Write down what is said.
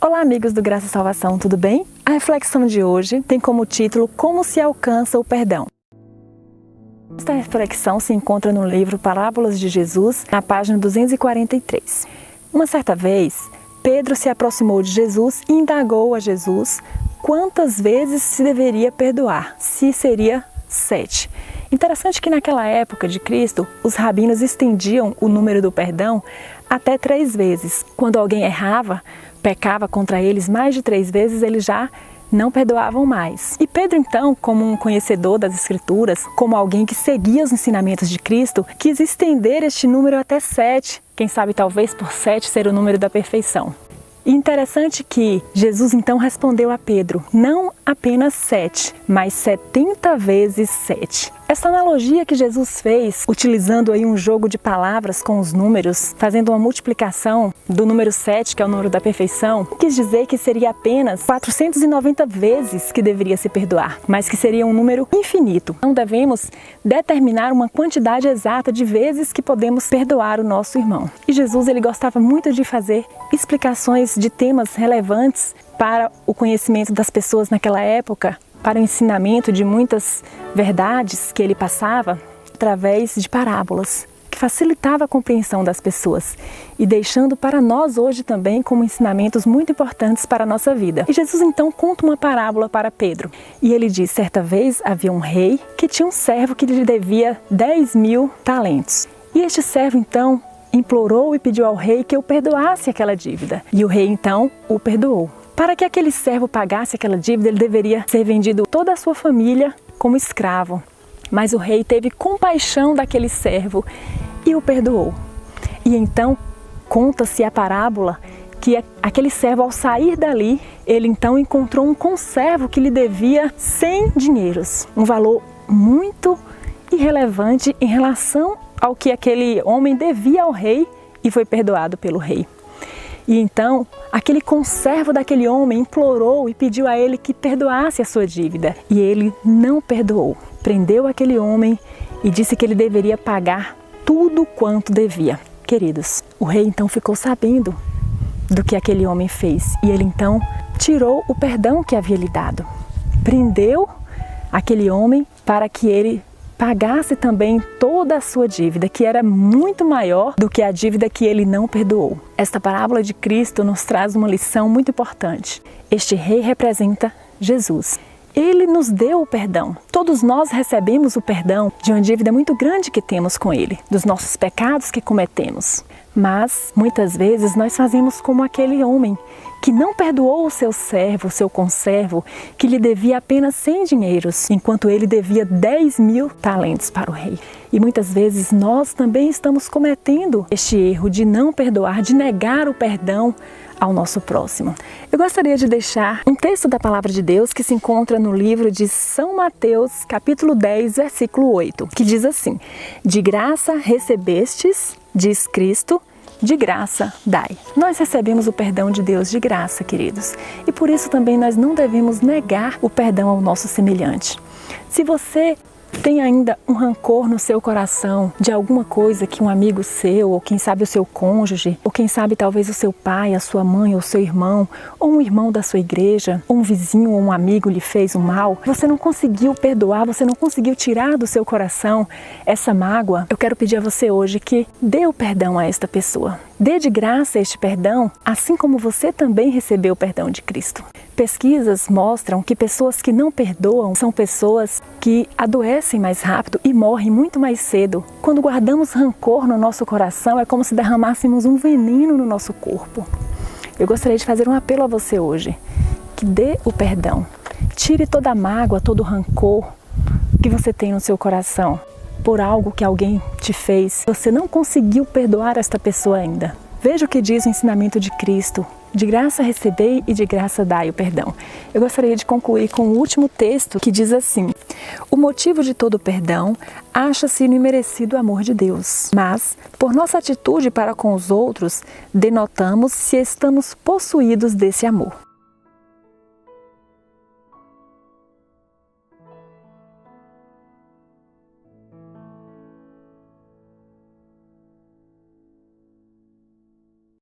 Olá, amigos do Graça e Salvação, tudo bem? A reflexão de hoje tem como título Como se alcança o perdão. Esta reflexão se encontra no livro Parábolas de Jesus, na página 243. Uma certa vez, Pedro se aproximou de Jesus e indagou a Jesus quantas vezes se deveria perdoar, se seria 7. Interessante que naquela época de Cristo, os rabinos estendiam o número do perdão até 3 vezes. Quando alguém errava, pecava contra eles mais de 3 vezes, eles já não perdoavam mais. E Pedro, então, como um conhecedor das Escrituras, como alguém que seguia os ensinamentos de Cristo, quis estender este número até 7, quem sabe talvez por 7 ser o número da perfeição. E interessante que Jesus então respondeu a Pedro, não apenas 7, mas 70 vezes 7. Essa analogia que Jesus fez, utilizando aí um jogo de palavras com os números, fazendo uma multiplicação do número 7, que é o número da perfeição, quis dizer que seria apenas 490 vezes que deveria se perdoar, mas que seria um número infinito. Não devemos determinar uma quantidade exata de vezes que podemos perdoar o nosso irmão. E Jesus, ele gostava muito de fazer explicações de temas relevantes para o conhecimento das pessoas naquela época, para o ensinamento de muitas verdades que ele passava através de parábolas, que facilitava a compreensão das pessoas e deixando para nós hoje também como ensinamentos muito importantes para a nossa vida. E Jesus então conta uma parábola para Pedro e ele diz, certa vez havia um rei que tinha um servo que lhe devia 10.000 talentos. E este servo então implorou e pediu ao rei que o perdoasse aquela dívida. E o rei então o perdoou. Para que aquele servo pagasse aquela dívida, ele deveria ser vendido toda a sua família como escravo. Mas o rei teve compaixão daquele servo e o perdoou. E então conta-se a parábola que aquele servo, ao sair dali, ele então encontrou um conservo que lhe devia 100 dinheiros. Um valor muito irrelevante em relação ao que aquele homem devia ao rei e foi perdoado pelo rei. E então, aquele conservo daquele homem implorou e pediu a ele que perdoasse a sua dívida. E ele não perdoou. Prendeu aquele homem e disse que ele deveria pagar tudo quanto devia. Queridos, o rei então ficou sabendo do que aquele homem fez. E ele então tirou o perdão que havia lhe dado. Prendeu aquele homem para que ele pagasse também toda a sua dívida, que era muito maior do que a dívida que ele não perdoou. Esta parábola de Cristo nos traz uma lição muito importante. Este rei representa Jesus. Ele nos deu o perdão. Todos nós recebemos o perdão de uma dívida muito grande que temos com Ele, dos nossos pecados que cometemos. Mas, muitas vezes, nós fazemos como aquele homem que não perdoou o seu servo, o seu conservo, que lhe devia apenas 100 dinheiros, enquanto ele devia 10.000 talentos para o rei. E muitas vezes nós também estamos cometendo este erro de não perdoar, de negar o perdão ao nosso próximo. Eu gostaria de deixar um texto da Palavra de Deus que se encontra no livro de São Mateus, capítulo 10, versículo 8, que diz assim: de graça recebestes, diz Cristo, de graça dai. Nós recebemos o perdão de Deus de graça, queridos. E por isso também nós não devemos negar o perdão ao nosso semelhante. Se você tem ainda um rancor no seu coração de alguma coisa que um amigo seu, ou quem sabe o seu cônjuge, ou quem sabe talvez o seu pai, a sua mãe, ou seu irmão, ou um irmão da sua igreja, ou um vizinho ou um amigo lhe fez um mal, você não conseguiu perdoar, você não conseguiu tirar do seu coração essa mágoa, eu quero pedir a você hoje que dê o perdão a esta pessoa. Dê de graça este perdão, assim como você também recebeu o perdão de Cristo. Pesquisas mostram que pessoas que não perdoam são pessoas que adoecem mais rápido e morrem muito mais cedo. Quando guardamos rancor no nosso coração, é como se derramássemos um veneno no nosso corpo. Eu gostaria de fazer um apelo a você hoje, que dê o perdão. Tire toda a mágoa, todo o rancor que você tem no seu coração por algo que alguém te fez. Você não conseguiu perdoar esta pessoa ainda. Veja o que diz o ensinamento de Cristo. De graça recebei e de graça dai o perdão. Eu gostaria de concluir com o último texto que diz assim: o motivo de todo o perdão acha-se no imerecido amor de Deus. Mas, por nossa atitude para com os outros, denotamos se estamos possuídos desse amor.